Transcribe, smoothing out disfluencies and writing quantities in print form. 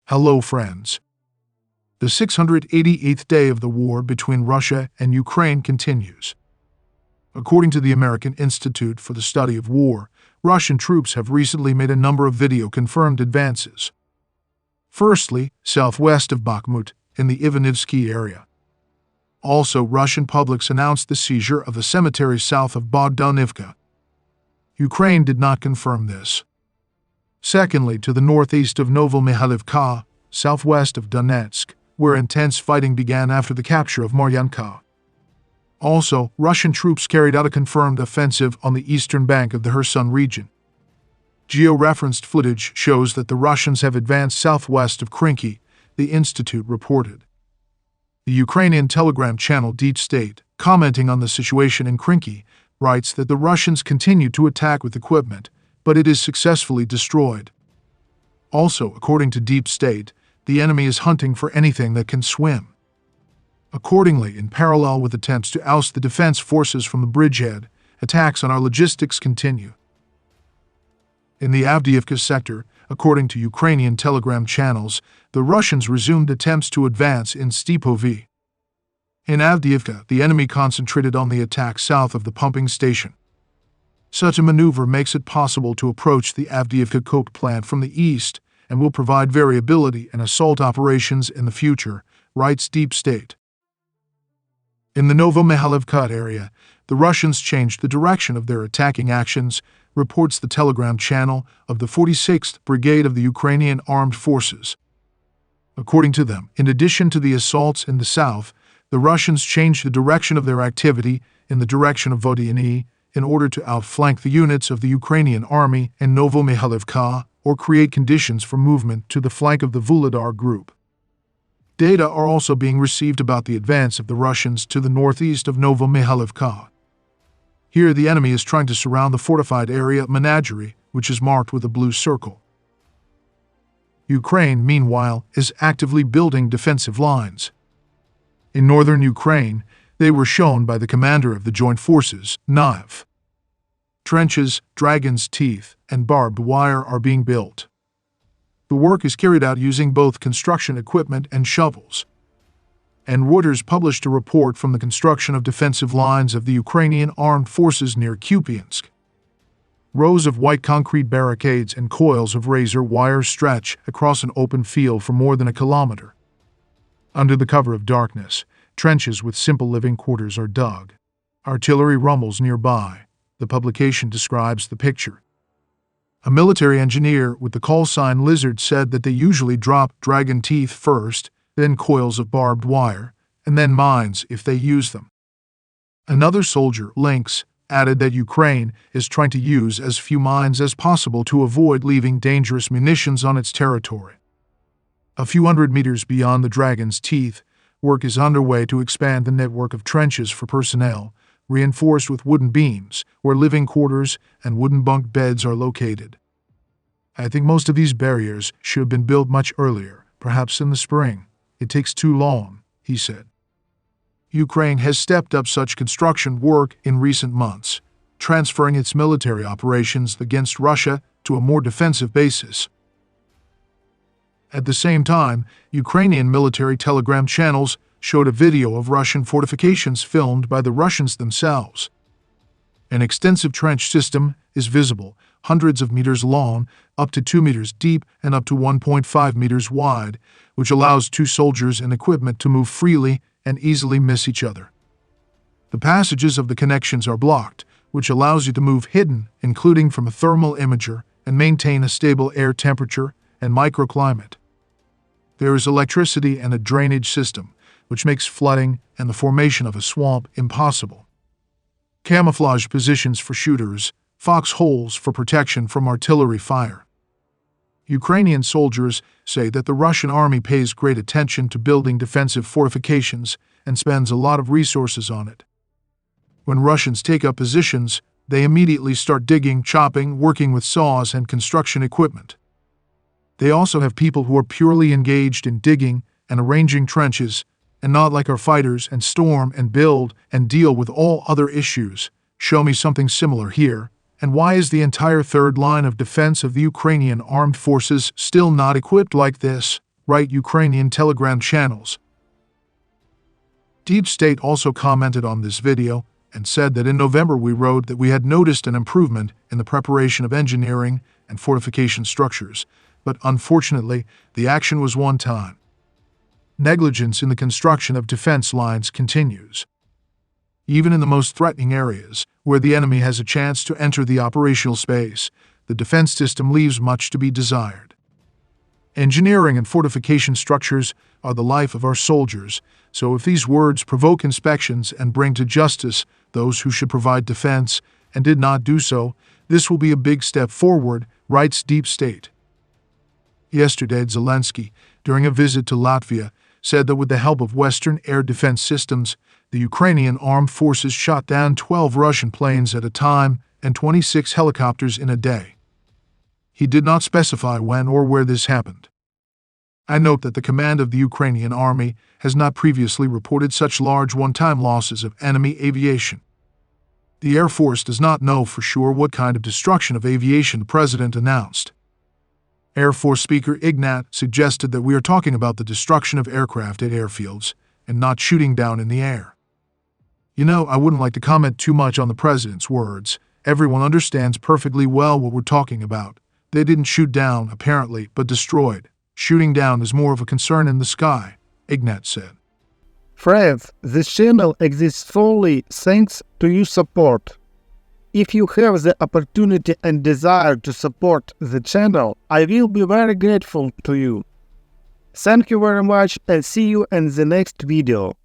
Hello, friends. The 688th day of the war between Russia and Ukraine continues. According to the American Institute for the Study of War, Russian troops have recently made a number of video-confirmed advances. Firstly, southwest of Bakhmut, in the Yevhenii area. Also, Russian publics announced the seizure of a cemetery south of Avdiivka. Ukraine did not confirm this. Secondly, to the northeast of Novomikhailivka, southwest of Donetsk, where intense fighting began after the capture of Maryanka. Also, Russian troops carried out a confirmed offensive on the eastern bank of the Kherson region. Geo-referenced footage shows that the Russians have advanced southwest of Krinky, the Institute reported. The Ukrainian telegram channel Deep State, commenting on the situation in Krinky, writes that the Russians continue to attack with equipment, but it is successfully destroyed. Also, according to Deep State, the enemy is hunting for anything that can swim. Accordingly, in parallel with attempts to oust the defense forces from the bridgehead, attacks on our logistics continue. In the Avdiivka sector, according to Ukrainian telegram channels, the Russians resumed attempts to advance in Stepovy. In Avdiivka, the enemy concentrated on the attack south of the pumping station. Such a maneuver makes it possible to approach the Avdiivka coke plant from the east and will provide variability in assault operations in the future, writes Deep State. In the Novomikhailivka area, the Russians changed the direction of their attacking actions, reports the telegram channel of the 46th Brigade of the Ukrainian Armed Forces. According to them, in addition to the assaults in the south, the Russians changed the direction of their activity in the direction of Yevhenii in order to outflank the units of the Ukrainian army in Novomikhailivka or create conditions for movement to the flank of the Vuhledar group. Data are also being received about the advance of the Russians to the northeast of Novomikhailivka. Here the enemy is trying to surround the fortified area of Menagerie, which is marked with a blue circle. Ukraine, meanwhile, is actively building defensive lines. In northern Ukraine, they were shown by the commander of the joint forces, Nav. Trenches, dragon's teeth, and barbed wire are being built. The work is carried out using both construction equipment and shovels. And Reuters published a report from the construction of defensive lines of the Ukrainian armed forces near Kupiansk. Rows of white concrete barricades and coils of razor wire stretch across an open field for more than a kilometer. Under the cover of darkness, trenches with simple living quarters are dug. Artillery rumbles nearby. The publication describes the picture. A military engineer with the call sign Lizard said that they usually drop dragon teeth first, then coils of barbed wire, and then mines if they use them. Another soldier, Lynx, added that Ukraine is trying to use as few mines as possible to avoid leaving dangerous munitions on its territory. A few hundred meters beyond the dragon's teeth, work is underway to expand the network of trenches for personnel, reinforced with wooden beams, where living quarters and wooden bunk beds are located. I think most of these barriers should have been built much earlier, perhaps in the spring. It takes too long, he said. Ukraine has stepped up such construction work in recent months, transferring its military operations against Russia to a more defensive basis. At the same time, Ukrainian military telegram channels showed a video of Russian fortifications filmed by the Russians themselves. An extensive trench system is visible, hundreds of meters long, up to 2 meters deep and up to 1.5 meters wide, which allows two soldiers and equipment to move freely and easily miss each other. The passages of the connections are blocked, which allows you to move hidden, including from a thermal imager, and maintain a stable air temperature and microclimate. There is electricity and a drainage system, which makes flooding and the formation of a swamp impossible. Camouflage positions for shooters, foxholes for protection from artillery fire. Ukrainian soldiers say that the Russian army pays great attention to building defensive fortifications and spends a lot of resources on it. When Russians take up positions, they immediately start digging, chopping, working with saws and construction equipment. They also have people who are purely engaged in digging and arranging trenches, and not like our fighters and storm and build and deal with all other issues. Show me something similar here, And why is the entire third line of defense of the Ukrainian armed forces still not equipped like this? write Ukrainian Telegram channels. Deep State also commented on this video and said that in November we wrote that we had noticed an improvement in the preparation of engineering and fortification structures, but unfortunately the action was one time. Negligence in the construction of defense lines continues. Even in the most threatening areas, where the enemy has a chance to enter the operational space, the defense system leaves much to be desired. Engineering and fortification structures are the life of our soldiers, so if these words provoke inspections and bring to justice those who should provide defense and did not do so, this will be a big step forward, writes Deep State. Yesterday, Zelensky, during a visit to Latvia, said that with the help of Western air defense systems, the Ukrainian armed forces shot down 12 Russian planes at a time and 26 helicopters in a day. He did not specify when or where this happened. I note that the command of the Ukrainian army has not previously reported such large one-time losses of enemy aviation. The Air Force does not know for sure what kind of destruction of aviation the president announced. Air Force Speaker Ignat suggested that we are talking about the destruction of aircraft at airfields and not shooting down in the air. I wouldn't like to comment too much on the president's words. Everyone understands perfectly well what we're talking about. They didn't shoot down, apparently, but destroyed. Shooting down is more of a concern in the sky, Ignat said. Friends, this channel exists solely thanks to your support. If you have the opportunity and desire to support the channel, I will be very grateful to you. Thank you very much and see you in the next video.